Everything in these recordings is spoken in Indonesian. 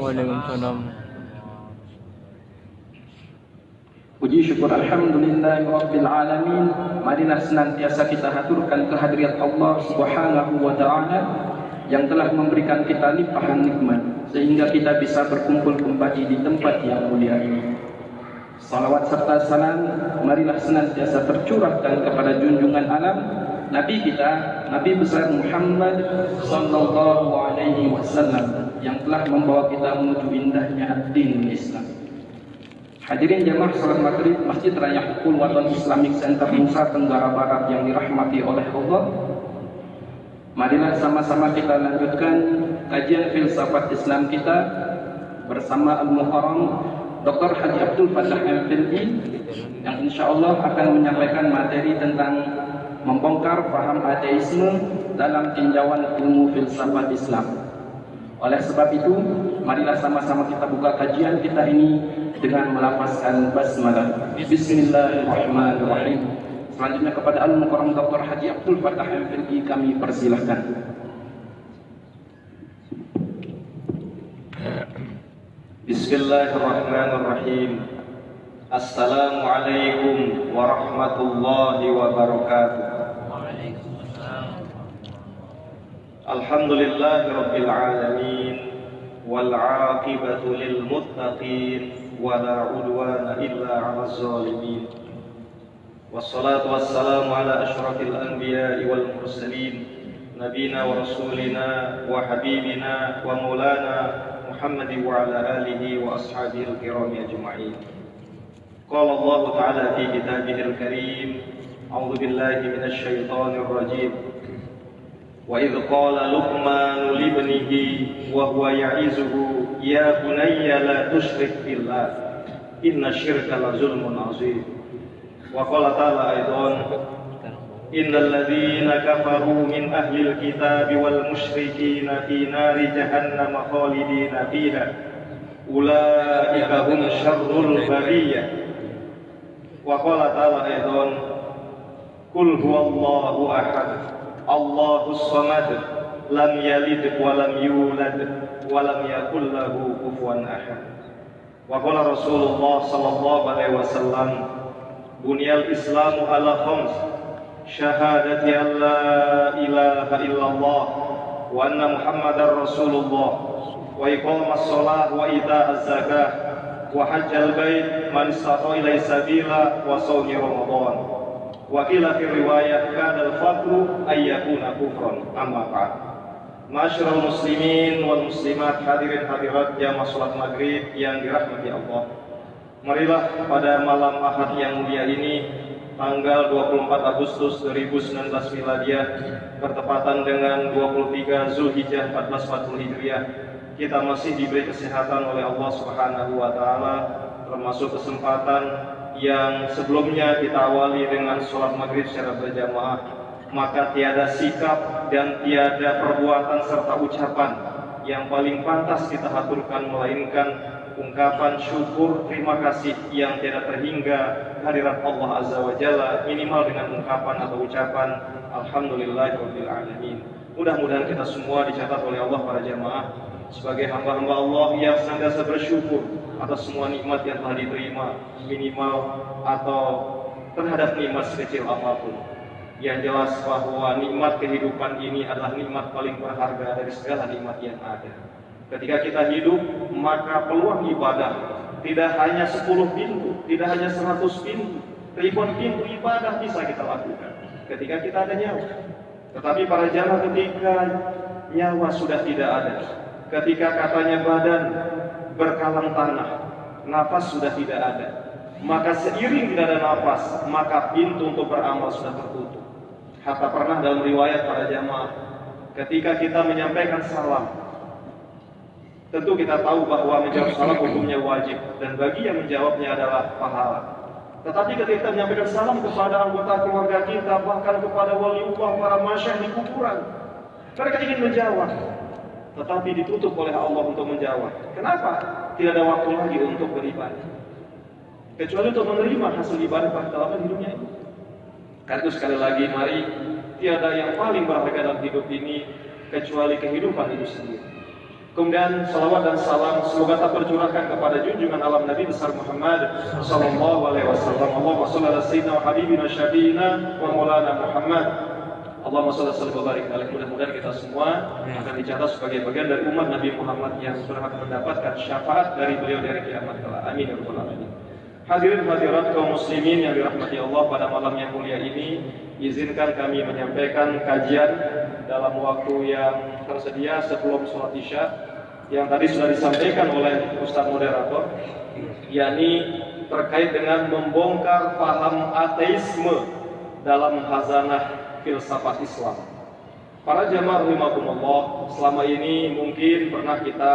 Waalaikumsalam. Puji syukur alhamdulillahirabbil alamin. Marilah senantiasa kita haturkan kehadirat Allah Subhanahu wa taala yang telah memberikan kita limpahan nikmat sehingga kita bisa berkumpul kembali di tempat yang mulia ini. Salawat serta salam marilah senantiasa tercurahkan kepada junjungan alam Nabi kita, Nabi besar Muhammad sallallahu alaihi wasallam yang telah membawa kita menuju indahnya ad-din Islam. Hadirin jamaah salat maghrib Masjid Raya Hukul Watan Islamic Center Nusa Tenggara Barat yang dirahmati oleh Allah. Marilah sama-sama kita lanjutkan kajian filsafat Islam kita bersama Al-Muharram Dr. Haji Abdul Fattah MPhilI yang insya Allah akan menyampaikan materi tentang membongkar paham ateisme dalam tinjauan ilmu filsafat Islam. Oleh sebab itu, marilah sama-sama kita buka kajian kita ini dengan melafazkan basmalah. Bismillahirrahmanirrahim. Selanjutnya kepada Al-Mukarram Dr. Haji Abdul Fattah MPhilI kami persilahkan. Bismillahirrahmanirrahim. Assalamualaikum warahmatullahi wabarakatuh. Alhamdulillahirabbil alamin wal 'aqibatu lil muttaqin wa la 'udwana illa 'alaz zalimin. Wassalatu wassalamu ala asyrafil anbiya'i wal mursalin nabiyina wa rasulina wa habibina wa maulana Muhammad wa ala alihi wa ashabihi al-kiram ajma'in. Qala Allah ta'ala fi kitabihil karim, a'udzu billahi minasy syaithanir rajim. Wa idh qala Luqman li ibnihi wa huwa ya'izuhu ya bunayya la tusyrik billah inna syirka la zulmun 'adzim. Wa qala ta'ala aidan innal ladzina kafaru min ahlil kitabi wal musyrikina fi nari jahannam khalidina fiha ulaika hum syarrul bariyah. Wa qala ta'ala aidan qul huwallahu ahad Allahus samad lam yalid wa lam yulad wa lam yakul lahu kufuwan ahad. Wa qala Rasulullah sallallahu alaihi wasallam bunyal islamu ala khams syahadati an la ilaha illallah wa anna muhammadar rasulullah wa iqamas shalah wa ita'az zakah wa hajjal bait man istata'a ilaihi sabila wa shaumi ramadan. Wa qila fi riwayah kadal faqru ayyakuna kufran amma ba'd. Masyarul muslimin wal muslimat, hadirin hadirat jamaah salat maghrib yang dirahmati Allah. Marilah pada malam Ahad yang mulia ini, tanggal 24 Agustus 2019 Miladiah, bertepatan dengan 23 Zulhijjah 1440 Hijriah, kita masih diberi kesehatan oleh Allah Subhanahu wa taala, termasuk kesempatan yang sebelumnya kita awali dengan sholat maghrib secara berjamaah. Maka tiada sikap dan tiada perbuatan serta ucapan yang paling pantas kita haturkan melainkan ungkapan syukur terima kasih yang tidak terhingga hadirat Allah Azza wa Jalla, minimal dengan ungkapan atau ucapan alhamdulillahirabbil alamin. Mudah-mudahan kita semua dicatat oleh Allah para jamaah sebagai hamba-hamba Allah yang senantiasa bersyukur atas semua nikmat yang telah diterima, minimal atau terhadap nikmat sekecil apapun. Yang jelas bahwa nikmat kehidupan ini adalah nikmat paling berharga dari segala nikmat yang ada. Ketika kita hidup, maka peluang ibadah tidak hanya 10 pintu, tidak hanya 100 pintu, ribuan pintu ibadah bisa kita lakukan ketika kita ada nyawa. Tetapi para jamaah, ketika nyawa sudah tidak ada, ketika katanya badan berkalang tanah, nafas sudah tidak ada, maka seiring tidak ada nafas, maka pintu untuk beramal sudah tertutup. Hatta pernah dalam riwayat para jamaah, ketika kita menyampaikan salam, tentu kita tahu bahwa menjawab salam hukumnya wajib dan bagi yang menjawabnya adalah pahala. Tetapi ketika kita menyampaikan salam kepada anggota keluarga kita, bahkan kepada waliullah, para masyayikh di kuburan, mereka ingin menjawab, tetapi ditutup oleh Allah untuk menjawab. Kenapa? Tidak ada waktu lagi untuk beribadah, kecuali untuk menerima hasil ibadah pada dalam hidupnya ini. Karena itu sekali lagi, mari, tiada yang paling berharga dalam hidup ini kecuali kehidupan itu sendiri. Kemudian salawat dan salam semoga tak tercurahkan kepada junjungan alam Nabi besar Muhammad sallallahu alaihi wasallam. Allahumma shalli ala sayyidina wa habibina syafiina wa maulana Muhammad. Allahumma shalli wa barik alaihi. Mudah-mudahan kita semua akan dicatat sebagai bagian dari umat Nabi Muhammad yang berhak mendapatkan syafaat dari beliau dari kiamat kelak. Amin ya rabbal alamin. Hadirin hadirat kaum muslimin yang dirahmati Allah, pada malam yang mulia ini izinkan kami menyampaikan kajian dalam waktu yang tersedia sebelum sholat Isya yang tadi sudah disampaikan oleh Ustaz Moderator, yakni terkait dengan membongkar paham ateisme dalam khazanah filsafat Islam. Para jamaah rahimakumullah, selama ini mungkin pernah kita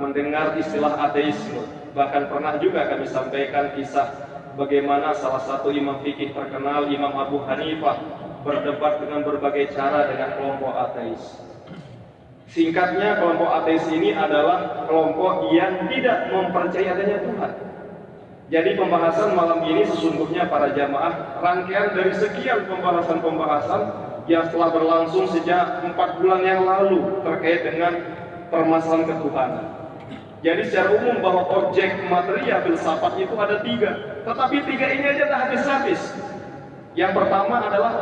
mendengar istilah ateisme, bahkan pernah juga kami sampaikan kisah bagaimana salah satu imam fikih terkenal, Imam Abu Hanifah, berdebat dengan berbagai cara dengan kelompok ateis. Singkatnya, kelompok ateis ini adalah kelompok yang tidak mempercayai adanya Tuhan. Jadi pembahasan malam ini sesungguhnya para jamaah rangkaian dari sekian pembahasan-pembahasan yang telah berlangsung sejak 4 bulan yang lalu terkait dengan permasalahan ketuhanan. Jadi secara umum bahwa objek material filsafat itu ada 3, tetapi 3 ini aja tak habis-habis. Yang pertama adalah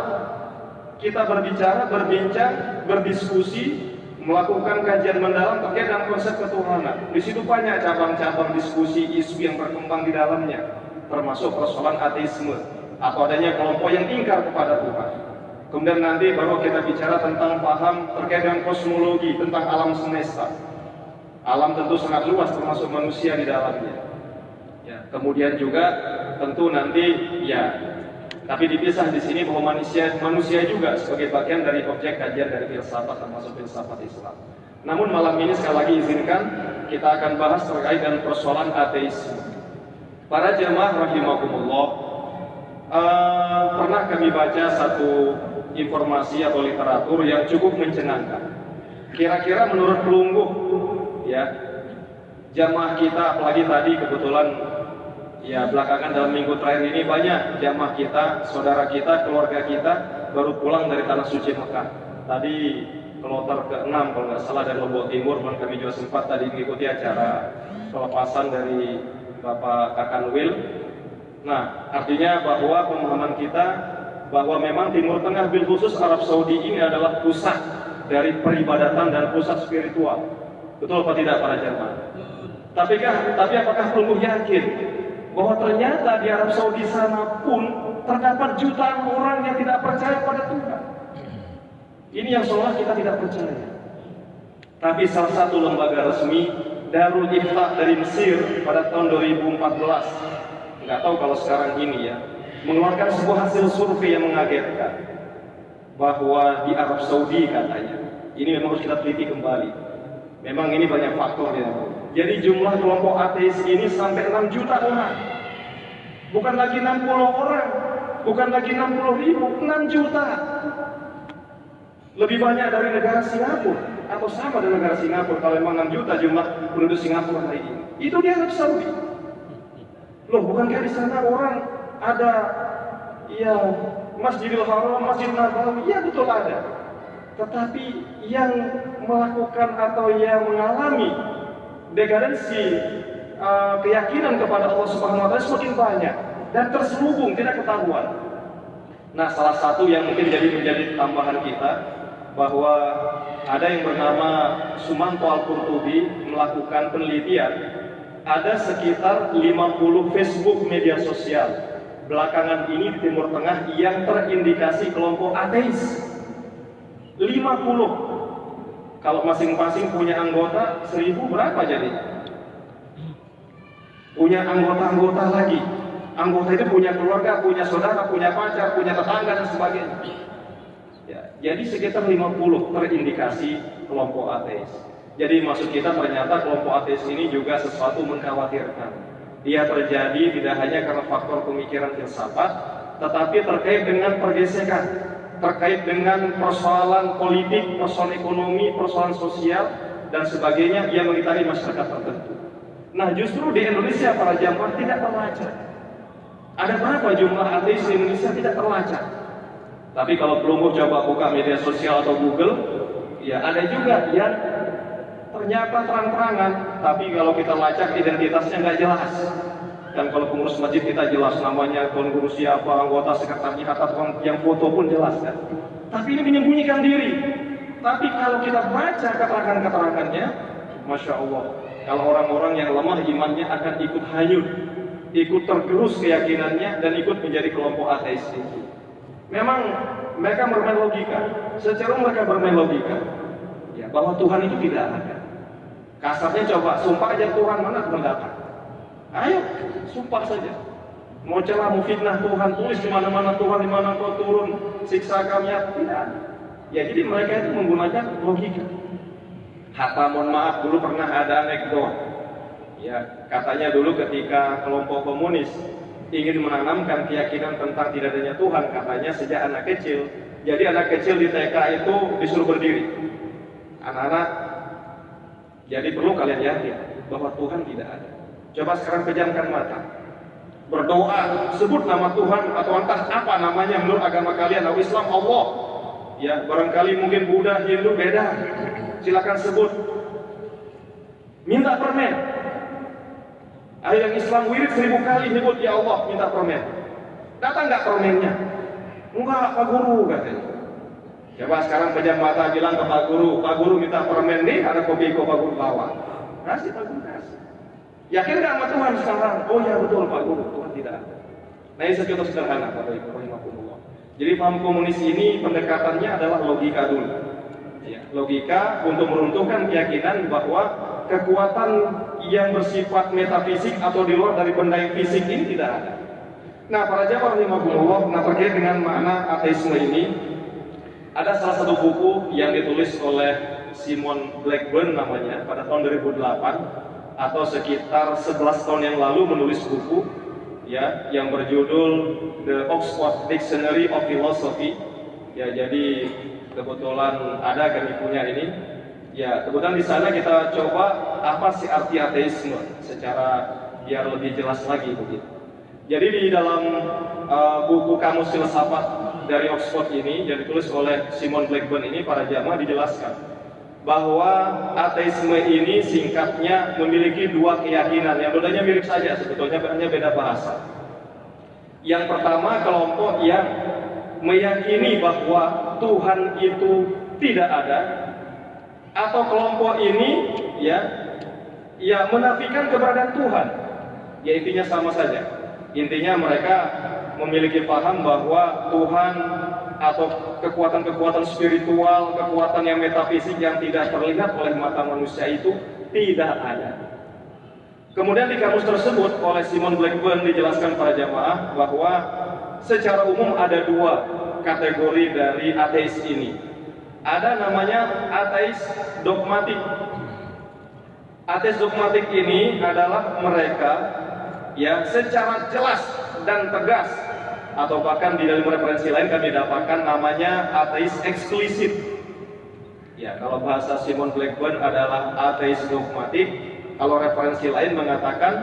kita berbicara, berbincang, berdiskusi, melakukan kajian mendalam terkait dengan konsep ketuhanan. Di situ banyak cabang-cabang diskusi, isu yang berkembang di dalamnya, termasuk persoalan ateisme atau adanya kelompok yang ingkar kepada Tuhan. Kemudian nanti baru kita bicara tentang paham terkait dengan kosmologi, tentang alam semesta. Alam tentu sangat luas, termasuk manusia di dalamnya. Ya, kemudian juga tentu nanti tapi dipisah di sini bahwa manusia juga sebagai bagian dari objek kajian dari filsafat, termasuk filsafat Islam. Namun malam ini sekali lagi izinkan kita akan bahas terkait dengan persoalan ateisme. Para jemaah rahimakumullah, pernah kami baca satu informasi atau literatur yang cukup mencengangkan. Kira-kira menurut Pelungguh, ya, jamaah kita, apalagi tadi kebetulan belakangan dalam minggu terakhir ini banyak jamaah kita, saudara kita, keluarga kita baru pulang dari tanah suci Mekah. Tadi kloter ke-6 kalau nggak salah dari Lombok Timur, dan kami juga sempat tadi mengikuti acara pelepasan dari Bapak Kakanwil. Nah, artinya bahwa pemahaman kita bahwa memang Timur Tengah, bil khusus Arab Saudi ini adalah pusat dari peribadatan dan pusat spiritual. Betul apa tidak para jamaah? Tapi apakah Pelungguh yakin bahwa ternyata di Arab Saudi sana pun terdapat jutaan orang yang tidak percaya pada Tuhan? Ini yang seolah kita tidak percaya. Tapi salah satu lembaga resmi, Darul Ifta dari Mesir pada tahun 2014, nggak tahu kalau sekarang ini ya, mengeluarkan sebuah hasil survei yang mengagetkan bahwa di Arab Saudi katanya, ini memang harus kita teliti kembali. Memang ini banyak faktor ya. Jadi jumlah kelompok ateis ini sampai 6 juta orang. Bukan lagi 60 orang, bukan lagi 60 ribu, 6 juta. Lebih banyak dari negara Singapura, atau sama dengan negara Singapura kalau memang 6 juta jumlah penduduk Singapura hari ini. Itu di Arab Saudi. Loh, bukankah di sana orang ada Masjidil Haram, Masjid Nabawi? Ya betul ada. Tetapi yang melakukan atau yang mengalami degradensi keyakinan kepada Allah Subhanahu wa taala semakin banyak dan terselubung, tidak ketahuan. Nah, salah satu yang mungkin menjadi tambahan kita bahwa ada yang bernama Sumanto Al-Qurtubi melakukan penelitian, ada sekitar 50 Facebook media sosial belakangan ini di Timur Tengah yang terindikasi kelompok ateis. 50. Kalau masing-masing punya anggota 1000 berapa jadi? Punya anggota-anggota lagi. Anggota itu punya keluarga, punya saudara, punya pacar, punya tetangga dan sebagainya. Ya, jadi sekitar 50 terindikasi kelompok ateis. Jadi maksud kita ternyata kelompok ateis ini juga sesuatu mengkhawatirkan. Dia terjadi tidak hanya karena faktor pemikiran filsafat, tetapi terkait dengan pergesekan, terkait dengan persoalan politik, persoalan ekonomi, persoalan sosial, dan sebagainya yang mengitari masyarakat tertentu. Nah, justru di Indonesia para jamaah tidak terlacak. Ada berapa jumlah ateis di Indonesia tidak terlacak? Tapi kalau Pelungguh coba buka media sosial atau Google, ya ada juga yang ternyata terang-terangan, tapi kalau kita lacak identitasnya nggak jelas. Dan kalau pengurus masjid kita jelas namanya, tuan guru siapa, anggota sekretariat atau yang foto pun jelas kan. Tapi ini menyembunyikan diri. Tapi kalau kita baca keterangan-keterangannya, Masya Allah, kalau orang-orang yang lemah imannya akan ikut hanyut, ikut tergerus keyakinannya, dan ikut menjadi kelompok ateis itu. Memang mereka bermain logika, secara mereka bermain logika, ya, bahwa Tuhan itu tidak ada. Kasarnya coba, sumpah aja Tuhan, mana Tuhan datang? Ayo, sumpah saja. Mau celah, mau fitnah Tuhan, tulis di mana-mana Tuhan, di mana kau turun, siksa kami, tidak ada. Ya, jadi mereka itu menggunakan logika. Hatta mohon maaf, dulu pernah ada anekdot. Ya, katanya dulu ketika kelompok komunis ingin menanamkan keyakinan tentang tidak adanya Tuhan, katanya sejak anak kecil. Jadi anak kecil di TK itu disuruh berdiri. Anak-anak, jadi perlu kalian yakin bahwa Tuhan tidak ada. Coba sekarang pejamkan mata, berdoa, sebut nama Tuhan atau entah apa namanya menurut agama kalian. Atau Islam Allah, ya barangkali mungkin Buddha, Hindu beda. Silakan sebut. Minta permen. Ayo yang Islam wirid 1000 kali nyebut ya Allah, minta permen. Datang nggak permennya? Enggak, Pak Guru katanya. Coba sekarang pejam mata, bilang ke Pak Guru minta permen nih, ada kopi Pak Guru bawa. Kasih Pak Guru, kasih. Yakin nggak sama Tuhan sekarang? Oh ya betul Pak Guru, Tuhan tidak ada. Nah ini secontoh sederhana Pak Rahimahullah. Jadi paham komunis ini pendekatannya adalah logika dulu. Ya, logika untuk meruntuhkan keyakinan bahwa kekuatan yang bersifat metafisik atau di luar dari benda yang fisik ini tidak ada. Nah, para jamaah rahimahumullah, terkait dengan makna ateisme ini, ada salah satu buku yang ditulis oleh Simon Blackburn namanya pada tahun 2008 atau sekitar 11 tahun yang lalu menulis buku ya yang berjudul The Oxford Dictionary of Philosophy. Ya, jadi kebetulan ada kami punya ini. Ya, kebetulan di sana kita coba apa sih arti ateisme secara biar lebih jelas lagi begitu. Jadi di dalam buku Kamus Filsafat dari Oxford ini yang ditulis oleh Simon Blackburn ini, para jamaah dijelaskan bahwa ateisme ini singkatnya memiliki dua keyakinan yang dua-duanya mirip saja sebetulnya, hanya beda bahasa. Yang pertama, kelompok yang meyakini bahwa Tuhan itu tidak ada, atau kelompok ini ya menafikan keberadaan Tuhan. Ya intinya sama saja. Intinya mereka memiliki paham bahwa Tuhan atau kekuatan-kekuatan spiritual, kekuatan yang metafisik yang tidak terlihat oleh mata manusia itu tidak ada. Kemudian di kamus tersebut oleh Simon Blackburn dijelaskan para jamaah bahwa secara umum ada dua kategori dari ateis ini. Ada namanya ateis dogmatik. Ateis dogmatik ini adalah mereka yang secara jelas dan tegas, atau bahkan di dalam referensi lain kami dapatkan namanya ateis eksplisit. Ya, kalau bahasa Simon Blackburn adalah ateis dogmatik, kalau referensi lain mengatakan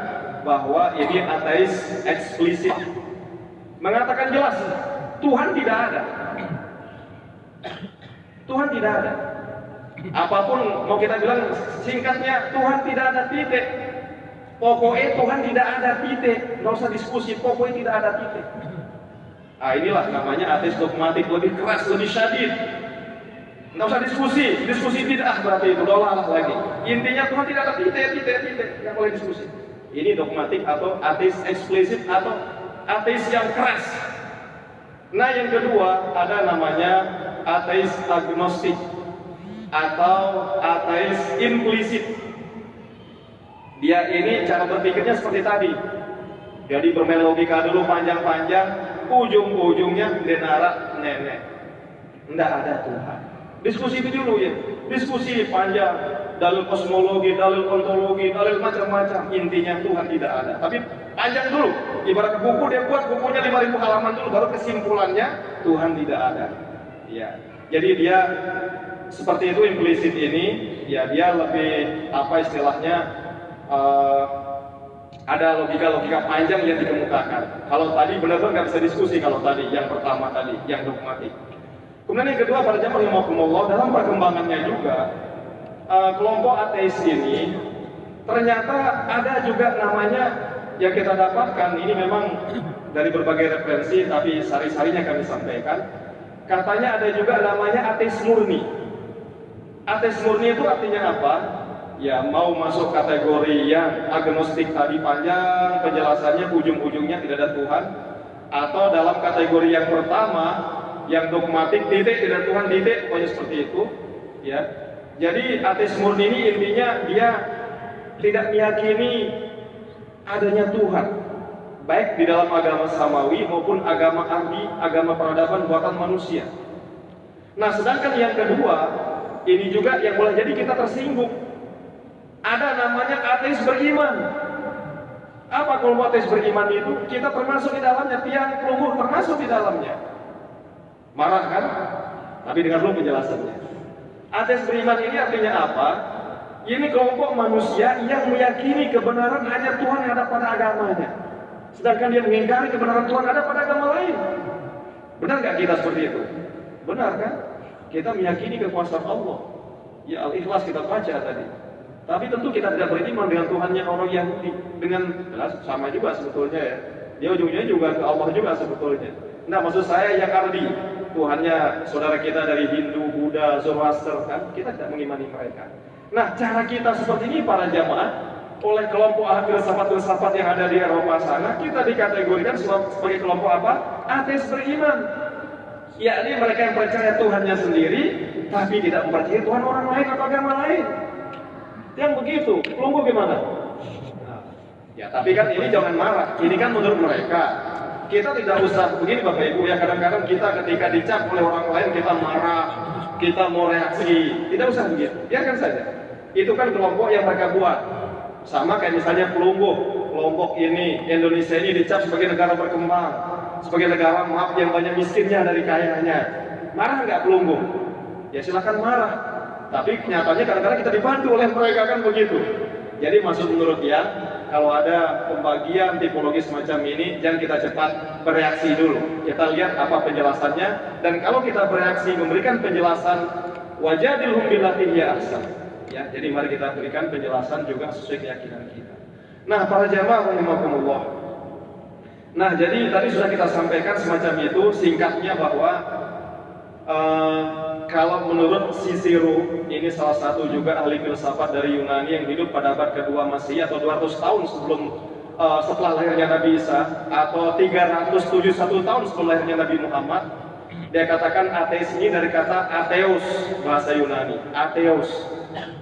bahwa ini ateis eksplisit. Mengatakan jelas, Tuhan tidak ada. Tuhan tidak ada. Apapun mau kita bilang singkatnya, Tuhan tidak ada, titik. Pokoknya Tuhan tidak ada, titik. Nggak usah diskusi, pokoknya tidak ada, titik. Nah inilah namanya ateis dogmatik, lebih keras, lebih syadid. Nggak usah diskusi tidak berarti itu dolalah lagi. Intinya Tuhan tidak ada, titik. Nggak boleh diskusi. Ini dogmatik atau ateis eksplisit atau ateis yang keras. Nah yang kedua ada namanya ateis agnostik atau ateis implisit. Dia ini cara berpikirnya seperti tadi. Jadi bermain logika dulu panjang-panjang, ujung-ujungnya denara nenek. Tidak ada Tuhan. Diskusi itu dulu ya. Diskusi panjang, dalil kosmologi, dalil ontologi, dalil macam-macam. Intinya Tuhan tidak ada. Tapi panjang dulu. Ibarat buku, dia buat bukunya 5.000 halaman dulu, baru kesimpulannya Tuhan tidak ada. Ya. Jadi dia seperti itu implisit ini. Ya dia lebih apa istilahnya? Ada logika-logika panjang yang dikemukakan. Kalau tadi benar-benar nggak bisa diskusi. Kalau tadi yang pertama tadi yang dogmatik. Kemudian yang kedua para jamaah rahimahumullah, dalam perkembangannya juga kelompok ateis ini ternyata ada juga namanya yang kita dapatkan, ini memang dari berbagai referensi tapi sari-sarinya kami sampaikan. Katanya ada juga namanya ateis murni. Ateis murni itu artinya apa? Ya mau masuk kategori yang agnostik tadi panjang penjelasannya, ujung-ujungnya tidak ada Tuhan, atau dalam kategori yang pertama yang dogmatik, titik tidak Tuhan, titik, pokoknya seperti itu ya. Jadi ateis murni ini intinya dia tidak meyakini adanya Tuhan, baik di dalam agama samawi maupun agama ardi, agama peradaban buatan manusia. Nah, sedangkan yang kedua, ini juga yang boleh jadi kita tersinggung. Ada namanya ateis beriman. Apa kelompok ateis beriman itu? Kita termasuk di dalamnya, tiang pelungguh termasuk di dalamnya. Marah kan? Tapi dengar dulu penjelasannya. Ateis beriman ini artinya apa? Ini kelompok manusia yang meyakini kebenaran hanya Tuhan yang ada pada agamanya, sedangkan dia mengingkari kebenaran Tuhan ada pada agama lain. Benar nggak kita seperti itu? Benar kan? Kita meyakini kekuasaan Allah. Ya Al-Ikhlas kita baca tadi. Tapi tentu kita tidak beriman dengan Tuhannya orang Yahudi. Dengan sama juga sebetulnya ya. Dia ujungnya juga ke Allah juga sebetulnya. Nah, maksud saya yang ardi, Tuhannya saudara kita dari Hindu, Buddha, Zoroaster kan, kita tidak mengimani mereka. Nah, cara kita seperti ini para jamaah oleh kelompok filsafat-filsafat yang ada di Eropa sana, kita dikategorikan sebagai kelompok apa? Ateis beriman. Yakni mereka yang percaya Tuhannya sendiri, tapi tidak mempercayai Tuhan orang lain atau agama lain. Yang begitu, pelungguh gimana? Ya, tapi kan ini jangan marah. Ini kan menurut mereka. Kita tidak usah begini Bapak Ibu ya. Kadang-kadang kita ketika dicap oleh orang lain kita marah, kita mau reaksi. Tidak usah begitu. Biarkan saja. Itu kan kelompok yang mereka buat. Sama kayak misalnya pelungguh. Kelompok ini, Indonesia ini dicap sebagai negara berkembang, sebagai negara maaf yang banyak miskinnya dari kayanya. Marah nggak pelungguh? Ya silakan marah. Tapi kenyataannya kadang-kadang kita dibantu oleh mereka kan begitu. Jadi maksud menurut dia, kalau ada pembagian tipologi semacam ini, jangan kita cepat bereaksi dulu. Kita lihat apa penjelasannya, dan kalau kita bereaksi memberikan penjelasan, wajadilhum billati hiya ahsan. Ya, jadi mari kita berikan penjelasan juga sesuai keyakinan kita. Nah, para jamaah rahimakumullah. Nah, jadi tadi sudah kita sampaikan semacam itu singkatnya bahwa kalau menurut Cicero, ini salah satu juga ahli filsafat dari Yunani yang hidup pada abad kedua Masehi atau 200 tahun setelah lahirnya Nabi Isa, atau 371 tahun sebelum lahirnya Nabi Muhammad. Dia katakan ateis ini dari kata atheos, bahasa Yunani. Atheos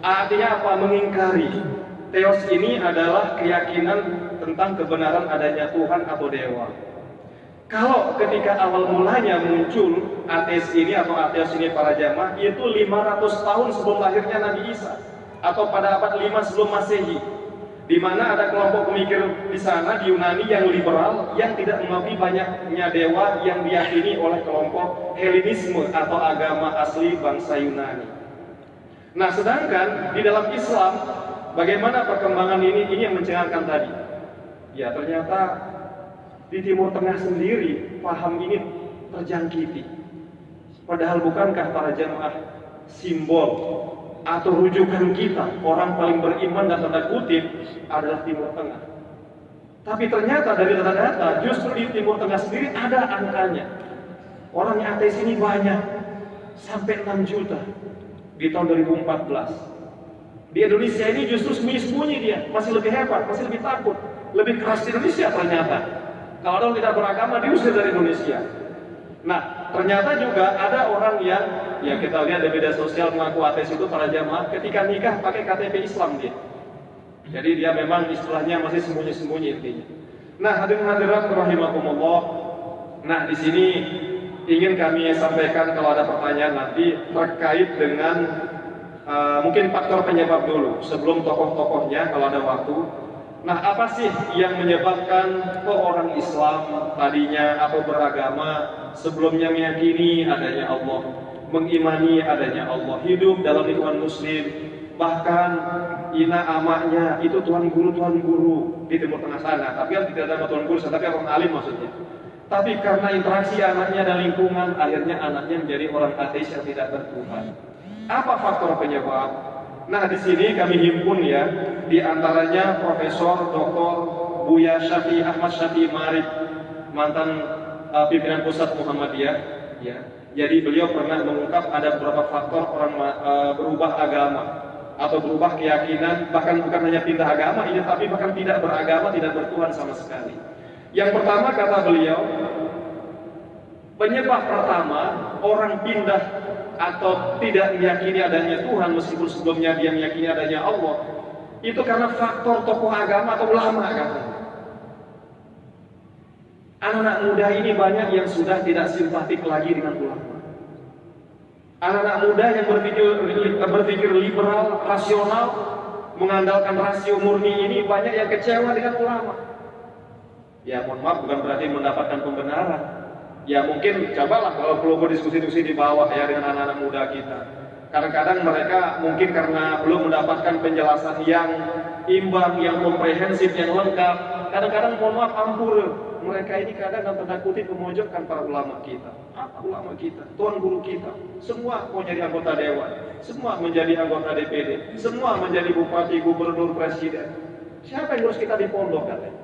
artinya apa? Mengingkari. Theos ini adalah keyakinan tentang kebenaran adanya Tuhan atau dewa. Kalau ketika awal mulanya muncul ateis ini atau ateos ini para jamaah, itu 500 tahun sebelum lahirnya Nabi Isa, atau pada abad 5 sebelum Masehi, di mana ada kelompok pemikir di sana di Yunani yang liberal, yang tidak mengakui banyaknya dewa yang diyakini oleh kelompok Helenisme atau agama asli bangsa Yunani. Nah, sedangkan di dalam Islam, bagaimana perkembangan ini yang mencengangkan tadi? Ya, ternyata di Timur Tengah sendiri paham ini terjangkiti. Padahal bukankah para jamaah simbol atau rujukan kita, orang paling beriman dan tanda kutip adalah Timur Tengah. Tapi ternyata dari data-data justru di Timur Tengah sendiri ada angkanya. Orang yang ateis ini banyak, sampai 6 juta di tahun 2014. Di Indonesia ini justru sembunyi-sembunyi dia, masih lebih hebat, masih lebih takut, lebih keras di Indonesia ternyata. Kalau orang tidak beragama diusir dari Indonesia. Nah, ternyata juga ada orang yang, ya kita lihat di media sosial mengaku ateis itu para jamaah, ketika nikah pakai KTP Islam dia. Jadi dia memang istilahnya masih sembunyi-sembunyi intinya. Nah, hadirin hadirat rahimakumullah. Nah, di sini ingin kami sampaikan kalau ada pertanyaan nanti terkait dengan mungkin faktor penyebab dulu sebelum tokoh-tokohnya kalau ada waktu. Nah, apa sih yang menyebabkan orang Islam tadinya atau beragama sebelumnya meyakini adanya Allah, mengimani adanya Allah, hidup dalam lingkungan muslim, bahkan ina amaknya itu tuan guru di Timur Tengah sana, tapi kan tidak ada tuan guru, tapi orang alim maksudnya. Tapi karena interaksi anaknya dan lingkungan, akhirnya anaknya menjadi orang ateis yang tidak bertuhan. Apa faktor penyebab? Nah, di sini kami himpun ya, di antaranya Profesor Dr. Buya Syafi'i Ahmad Syafi'i Ma'arif, mantan pimpinan pusat Muhammadiyah. Ya. Jadi beliau pernah mengungkap ada beberapa faktor orang berubah agama atau berubah keyakinan, bahkan bukan hanya pindah agama ini, tapi bahkan tidak beragama, tidak bertuhan sama sekali. Yang pertama kata beliau, penyebab pertama orang pindah atau tidak meyakini adanya Tuhan meskipun sebelumnya dia meyakini adanya Allah, itu karena faktor tokoh agama atau ulama katanya. Anak-anak muda ini banyak yang sudah tidak simpatik lagi dengan ulama. Anak-anak muda yang berpikir liberal, rasional, mengandalkan rasio murni ini banyak yang kecewa dengan ulama. Ya mohon maaf, bukan berarti mendapatkan pembenaran. Ya mungkin cobalah kalau perlu diskusi-diskusi di bawah ya dengan anak-anak muda kita. Kadang-kadang mereka mungkin karena belum mendapatkan penjelasan yang imbang, yang komprehensif, yang lengkap. Kadang-kadang mohon maaf ampun. Mereka ini kadang dalam tanda kutip memojokkan para ulama kita. Apa ulama kita? Tuan guru kita. Semua mau jadi anggota dewan. Semua menjadi anggota DPD. Semua menjadi bupati, gubernur, presiden. Siapa yang harus kita di pondok katanya?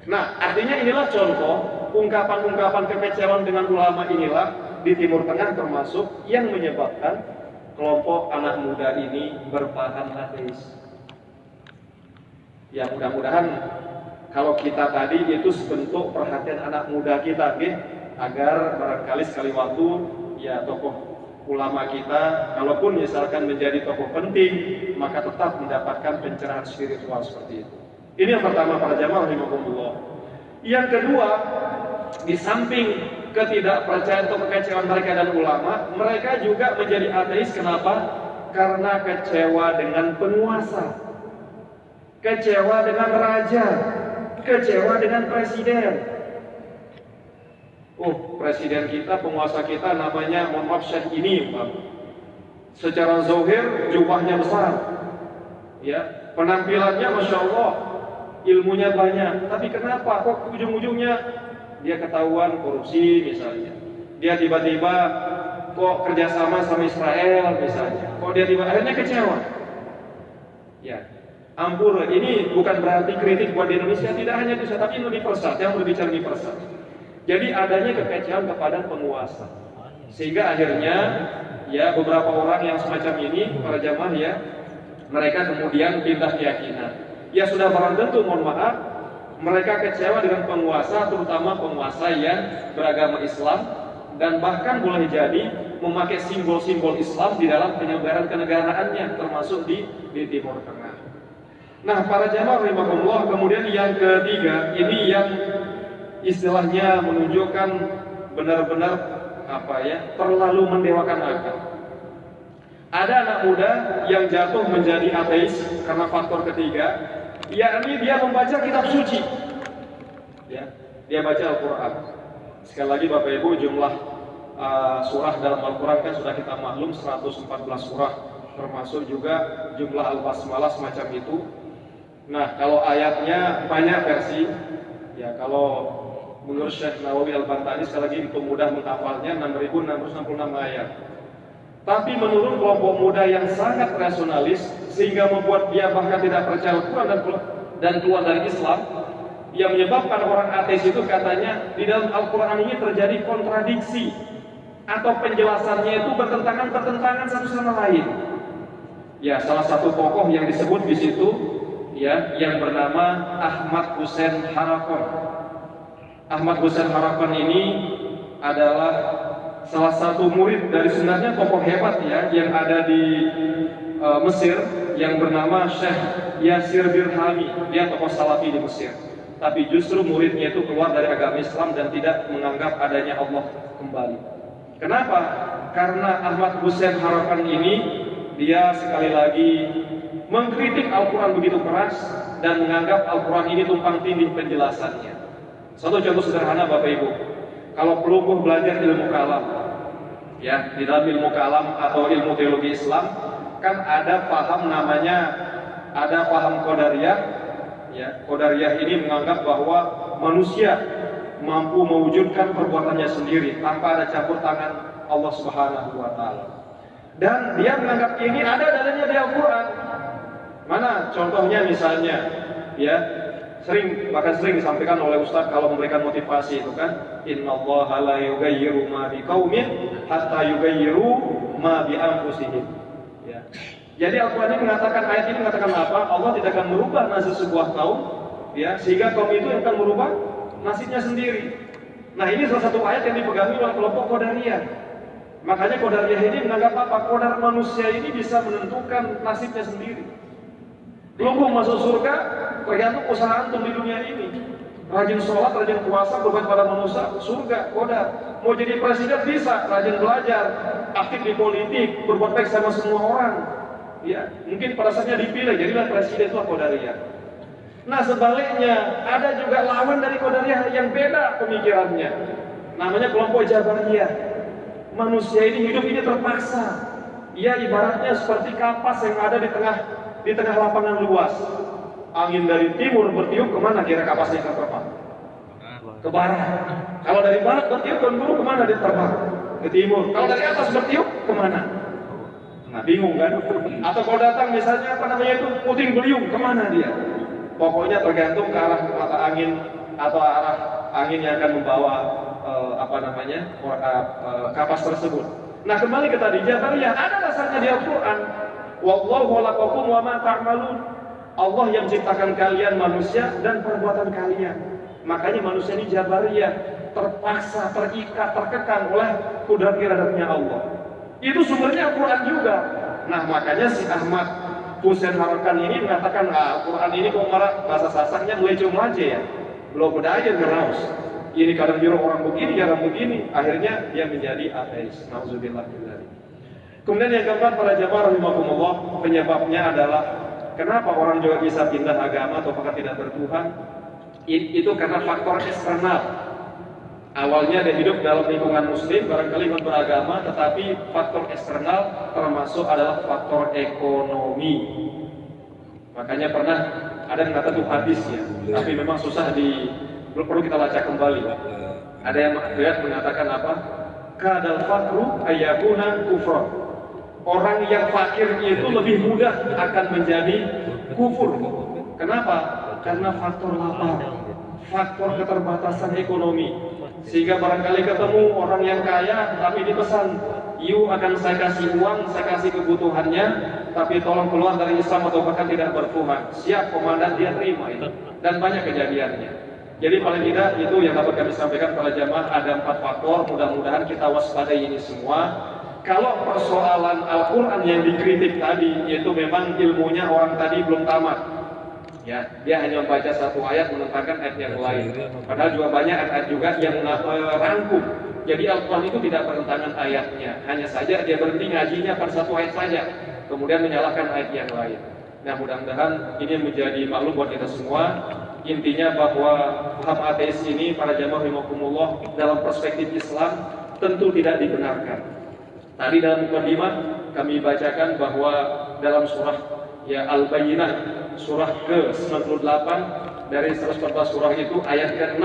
Nah, artinya inilah contoh ungkapan-ungkapan kekecewaan dengan ulama inilah di Timur Tengah termasuk yang menyebabkan kelompok anak muda ini berpaham ateis. Ya mudah-mudahan kalau kita tadi itu sebentuk perhatian anak muda kita, agar barangkali sekali waktu ya tokoh ulama kita, kalaupun misalkan menjadi tokoh penting, maka tetap mendapatkan pencerahan spiritual seperti itu. Ini yang pertama para jamaah rahimakumullah. Yang kedua, di samping ketidakpercayaan atau kekecewaan mereka dan ulama, mereka juga menjadi ateis. Kenapa? Karena kecewa dengan penguasa, kecewa dengan raja, kecewa dengan presiden. Presiden kita, penguasa kita namanya mohon maaf Syekh ini, Pak. Secara zahir jubahnya besar, ya penampilannya masya Allah, ilmunya banyak. Tapi kenapa kok ujung-ujungnya dia ketahuan korupsi misalnya? Dia tiba-tiba kok kerjasama sama Israel misalnya? Kok dia akhirnya kecewa? Ya. Ampun, ini bukan berarti kritik buat di Indonesia, tidak hanya bisa, tapi universal, yang berbicara universal. Jadi adanya kekecewaan kepada penguasa, sehingga akhirnya ya beberapa orang yang semacam ini, para jamaah ya, mereka kemudian pindah keyakinan. Ya sudah barang tentu, mohon maaf, mereka kecewa dengan penguasa, terutama penguasa yang beragama Islam, dan bahkan boleh jadi memakai simbol-simbol Islam di dalam penyelenggaraan kenegaraannya, termasuk di Timur Tengah. Nah, para jamaah rahimakumullah, kemudian yang ketiga, ini yang istilahnya menunjukkan benar-benar terlalu mendewakan agama. Ada anak muda yang jatuh menjadi ateis karena faktor ketiga, yakni dia membaca kitab suci. Ya, dia baca Al-Qur'an. Sekali lagi Bapak Ibu, jumlah surah dalam Al-Qur'an kan sudah kita maklum 114 surah, termasuk juga jumlah Al-Basmalah semacam itu. Nah, kalau ayatnya banyak versi, ya kalau menurut Syekh Nawawi Al-Bantani sekali lagi itu mudah menghafalnya 6.666 ayat. Tapi menurut kelompok muda yang sangat rasionalis sehingga membuat dia bahkan tidak percaya Al-Quran dan keluar dari Islam, yang menyebabkan orang ateis itu katanya di dalam Al-Quran ini terjadi kontradiksi atau penjelasannya itu bertentangan satu sama lain. Ya, salah satu tokoh yang disebut di situ ya, yang bernama Ahmad Hussein Haraqan. Ahmad Hussein Haraqan ini adalah salah satu murid dari sebenarnya tokoh hebat ya yang ada di Mesir yang bernama Syekh Yasir Birhami. Dia tokoh salafi di Mesir. Tapi justru muridnya itu keluar dari agama Islam dan tidak menganggap adanya Allah kembali. Kenapa? Karena Ahmad Hussein Haraqan ini dia sekali lagi mengkritik Al-Quran begitu keras dan menganggap Al-Quran ini tumpang tindih penjelasannya. Satu contoh sederhana Bapak Ibu, kalau perlu belajar ilmu kalam, ya di dalam ilmu kalam atau ilmu teologi Islam kan ada paham Qadariyah. Ya, Qadariyah ini menganggap bahwa manusia mampu mewujudkan perbuatannya sendiri tanpa ada campur tangan Allah Subhanahu wa Ta'ala. Dan dia menganggap ini ada dalilnya di Al-Quran. Mana contohnya misalnya, ya bahkan sering disampaikan oleh Ustaz kalau memberikan motivasi itu kan, innallaha la yughayyiru ma biqaumin hatta yughayyiru ma bi anfusihim. Ya. Jadi Al-Quran ini mengatakan, ayat ini mengatakan apa? Allah tidak akan merubah nasib sebuah kaum, ya, sehingga kaum itu akan merubah nasibnya sendiri. Nah, ini salah satu ayat yang dipegangi oleh kelompok Qadariyah. Makanya Qadariyah ini menganggap apa? Qadar manusia ini bisa menentukan nasibnya sendiri. Belum masuk surga, tergantung usaha antum di dunia ini. Rajin sholat, rajin puasa, berbuat pada manusia, surga, qadar. Mau jadi presiden bisa, rajin belajar, aktif di politik, berbuat baik sama semua orang. Ya, mungkin pada saatnya dipilih, jadilah presiden, itu Qadariyah. Nah, sebaliknya ada juga lawan dari Qadariyah yang beda pemikirannya. Namanya kelompok Jabariyah. Manusia ini hidup ini terpaksa. Ia ibaratnya seperti kapas yang ada di tengah lapangan luas. Angin dari timur bertiup kemana kira kapasnya akan terbang? Ke barat. Kalau dari barat bertiup kemana dia terbang? Ke timur. Kalau dari atas bertiup kemana? Nah, bingung kan? Atau kalau datang misalnya itu puting beliung, kemana dia? Pokoknya tergantung ke arah mata angin atau arah angin yang akan membawa kapas tersebut. Nah, kembali ke tadi, Jabariyah ada dasarnya di Al-Quran. Wallahu khalaqakum wa ma ta'malun. Allah yang menciptakan kalian manusia dan perbuatan kalian. Makanya manusia ini Jabariyah, terpaksa, terikat, terkekang oleh kudrat iradatnya Allah. Itu sumbernya Al-Quran juga. Nah, makanya si Ahmad Hussein Harakan ini mengatakan, Al-Quran ini kok marah bahasa sasaknya melecong aja ya, belum berdaya ngeraus. Ini kadang nyuruh orang begini, jarang begini. Akhirnya dia menjadi ateis. Nauzubillah min dzalik. Kemudian yang keempat, para jamaah rahimakumullah, penyebabnya adalah kenapa orang juga bisa pindah agama atau bahkan tidak bertuhan? Itu karena faktor eksternal. Awalnya dia hidup dalam lingkungan muslim, barangkali beragama, tetapi faktor eksternal termasuk adalah faktor ekonomi. Makanya pernah ada yang kata itu hadis ya, tapi memang susah perlu kita baca kembali. Ada yang mengatakan apa? Kadal fakru ayakuna kufur. Orang yang fakir itu lebih mudah akan menjadi kufur. Kenapa? Karena faktor lapar, faktor keterbatasan ekonomi. Sehingga barangkali ketemu orang yang kaya, tapi dipesan, you akan saya kasih uang, saya kasih kebutuhannya, tapi tolong keluar dari Islam atau bahkan tidak bertuhan. Siap komandan, dia terima itu. Dan banyak kejadiannya. Jadi paling tidak itu yang dapat kami sampaikan pada jamaah, ada 4 faktor, mudah-mudahan kita waspadai ini semua. Kalau persoalan Al-Quran yang dikritik tadi, itu memang ilmunya orang tadi belum tamat. Ya, dia hanya membaca satu ayat menentangkan ayat yang lain. Padahal juga banyak ayat juga yang merangkum. Jadi Al-Quran itu tidak bertentangan ayatnya, hanya saja dia berhenti ngajinya pada satu ayat saja, kemudian menyalahkan ayat yang lain. Nah, mudah-mudahan ini menjadi maklum buat kita semua. Intinya bahwa paham ateis ini, para jamaah rahimakumullah, dalam perspektif Islam tentu tidak dibenarkan. Tadi dalam mukadimah kami bacakan bahwa dalam surah Al-Bayyinah, surah ke-98 dari 114 surah itu ayat ke-6,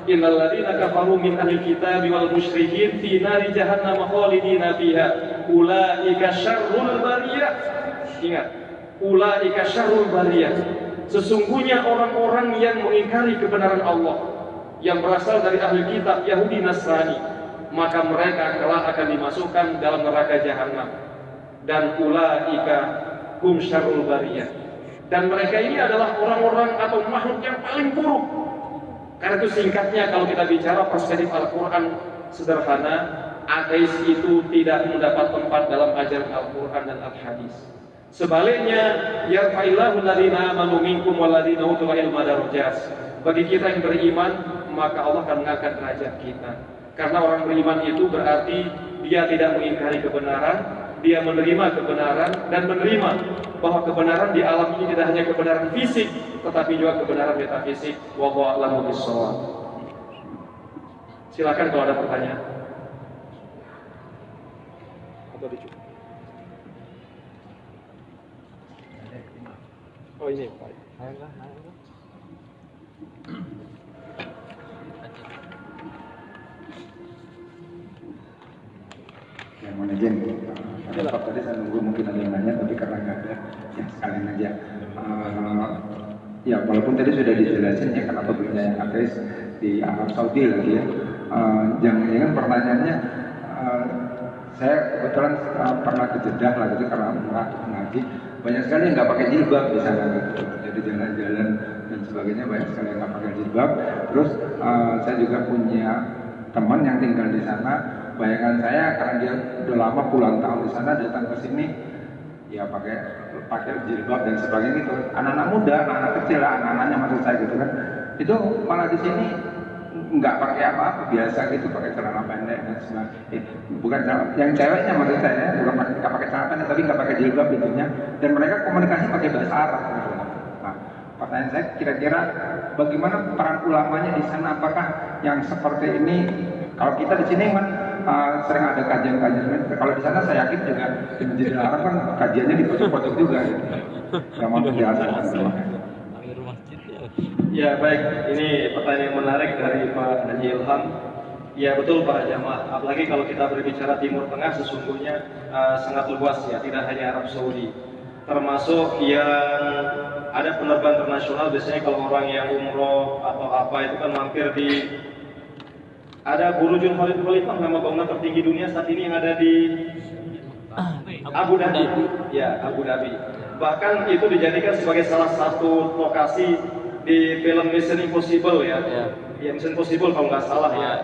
innal ladzina kafaru min ahlil kitabi wal musyrikin fi nari jahannam khalidina fiha ulaika syarrul bariyah. Ingat, ulaika syarrul bariyah. Sesungguhnya orang-orang yang mengingkari kebenaran Allah, yang berasal dari ahli kitab Yahudi Nasrani, maka mereka kelak akan dimasukkan dalam neraka jahanam. Dan ulaika hum syarrul bariyah. Dan mereka ini adalah orang-orang atau makhluk yang paling buruk. Karena itu singkatnya, kalau kita bicara perspektif Al-Quran sederhana, ateis itu tidak mendapat tempat dalam ajaran Al-Quran dan Al-Hadis. Sebaliknya, yarfa'illahu alladhina amanu minkum walladhina utul ilma darajat. Bagi kita yang beriman, maka Allah akan mengangkat derajat kita. Karena orang beriman itu berarti dia tidak mengingkari kebenaran, dia menerima kebenaran dan menerima bahwa kebenaran di alam ini tidak hanya kebenaran fisik, tetapi juga kebenaran metafisik. Wallahu a'lamu bishawab. Silakan kalau ada pertanyaan. Atau dicukup. Oh ini Pak. Yang mana izin? Ada sebab tadi saya nunggu mungkin ada yang nanya, tapi karena nggak ada, ya sekalian aja. Ya walaupun tadi sudah dijelasin ya kenapa belinya yang ateis di Arab Saudi lagi ya. Jangan pertanyaannya, saya kebetulan pernah ke Jeddah lah gitu karena umrah ngaji, banyak sekali yang nggak pakai jilbab di sana gitu. Jadi jalan-jalan dan sebagainya banyak sekali yang nggak pakai jilbab. Terus saya juga punya teman yang tinggal di sana. Bayangan saya karena dia udah lama puluhan tahun di sana, datang ke sini ya pakai jilbab dan sebagainya gitu. Anak-anak muda, anak-anak kecil, anak-anaknya maksud saya gitu kan, itu malah di sini nggak pakai apa-apa, biasa gitu, pakai celana pendek dan sebagainya. Bukan yang ceweknya maksud saya, bukan nggak pakai celana pendek, tapi nggak pakai jilbab intinya. Dan mereka komunikasi pakai bahasa Arab. Nah, pertanyaan saya kira-kira bagaimana peran ulamanya di sana? Apakah yang seperti ini? Kalau kita di sini kan sering ada kajian-kajian. Kalau di sana saya yakin juga di Masjidil Haram kan kajiannya di pojok-pojok juga. Gitu. Yang mau menjelaskan semua. Ya baik, ini pertanyaan yang menarik dari Pak Haji Ilham. Ya betul Pak Jamaah, apalagi kalau kita berbicara Timur Tengah sesungguhnya sangat luas ya, tidak hanya Arab Saudi. Termasuk yang ada penerbangan internasional, biasanya kalau orang yang umroh atau apa itu kan mampir di ada Burujul Khalifah, nama bangunan tertinggi dunia saat ini yang ada di Abu Dhabi. Ya, Abu Dhabi. Bahkan itu dijadikan sebagai salah satu lokasi di film Mission Impossible ya. Ya Mission Impossible kalau nggak salah ya.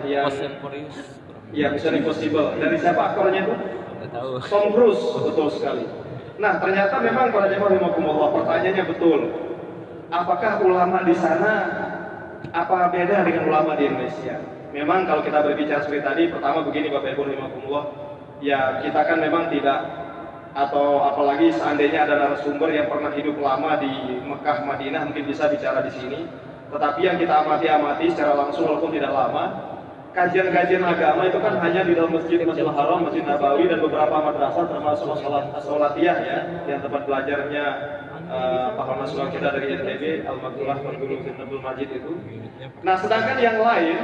Ya Mission Impossible. Dari siapa aktornya itu? Tom Cruise, betul sekali. Nah ternyata memang para jemaah rahimakumullah, pertanyaannya betul. Apakah ulama di sana apa beda dengan ulama di Indonesia? Memang kalau kita berbicara seperti tadi, pertama begini Bapak Ibu rahimakumullah, ya kita kan memang tidak, atau apalagi seandainya ada narasumber yang pernah hidup lama di Mekah, Madinah mungkin bisa bicara di sini. Tetapi yang kita amati secara langsung walaupun tidak lama, kajian-kajian agama itu kan hanya di dalam Masjidil Haram, Masjid Nabawi dan beberapa madrasah termasuk Sholatiyah ya, yang tempat belajarnya pahlawan nasional kita dari NTB, Al-Maktulah Perguru Abdul Majid itu. Nah sedangkan yang lain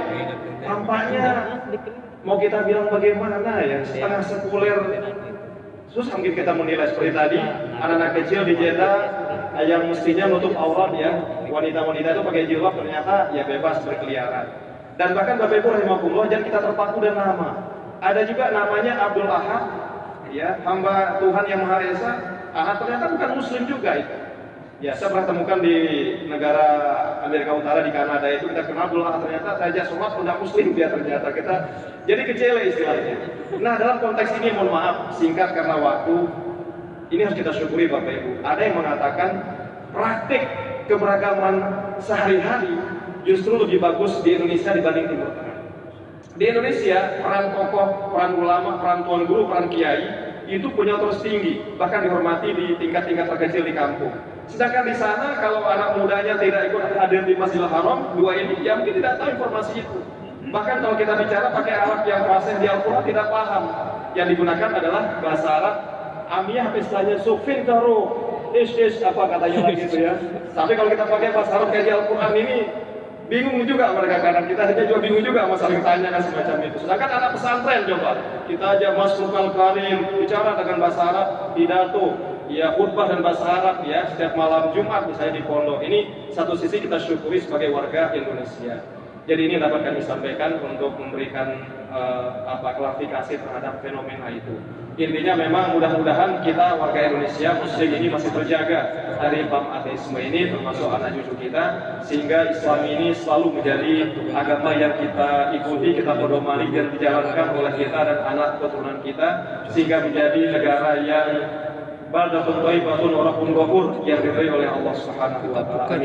tampaknya mau kita bilang bagaimana ya, setengah sekuler. Susah mungkin kita menilai seperti tadi, anak-anak kecil di Jeddah yang mestinya nutup aurat ya, wanita-wanita itu pakai jilbab ternyata ya bebas berkeliaran. Dan bahkan Bapak Ibu rahimakumullah, jangan kita terpaku dan nama. Ada juga namanya Abdul Ahad, ya hamba Tuhan yang Maha Esa. Ahad ternyata bukan Muslim juga itu. Ya saya pernah temukan di negara Amerika Utara, di Kanada itu kita kenal Abdul Ahad, ternyata saja sholat tidak Muslim dia ternyata, kita jadi kecele istilahnya. Nah dalam konteks ini mohon maaf singkat karena waktu, ini harus kita syukuri Bapak Ibu. Ada yang mengatakan praktik keberagaman sehari-hari justru lebih bagus di Indonesia dibanding Timur Tengah. Di Indonesia peran tokoh, peran ulama, peran tuan guru, peran kiai itu punya terus tinggi, bahkan dihormati di tingkat-tingkat terkecil di kampung. Sedangkan di sana kalau anak mudanya tidak ikut hadir di Masjidil Haram, dua ini ya mungkin tidak tahu informasi itu. Bahkan kalau kita bicara pakai Arab yang fasih di Al-Quran tidak paham. Yang digunakan adalah bahasa Arab Amiyah, istilahnya sufin taruh ish apa katanya lagi itu ya. Tapi kalau kita pakai bahasa Arab kayak di Al-Quran ini bingung juga mereka, kadang kita saja juga bingung juga mau saling tanya dan semacam itu. Sedangkan anak pesantren coba kita aja masuk al-karim bicara dengan bahasa Arab, pidato ya khutbah dan bahasa Arab ya setiap malam Jumat misalnya di pondok. Ini satu sisi kita syukuri sebagai warga Indonesia. Jadi ini dapat kami sampaikan untuk memberikan klarifikasi terhadap fenomena itu. Intinya memang mudah-mudahan kita warga Indonesia Muslim ini masih terjaga dari paham ateisme ini, termasuk anak cucu kita, sehingga Islam ini selalu menjadi agama yang kita ikuti, kita pedomani dan dijalankan oleh kita dan anak keturunan kita, sehingga menjadi negara yang baldatun thayyibatun wa rabbun ghafur yang diridhai oleh Allah Subhanahu wa taala.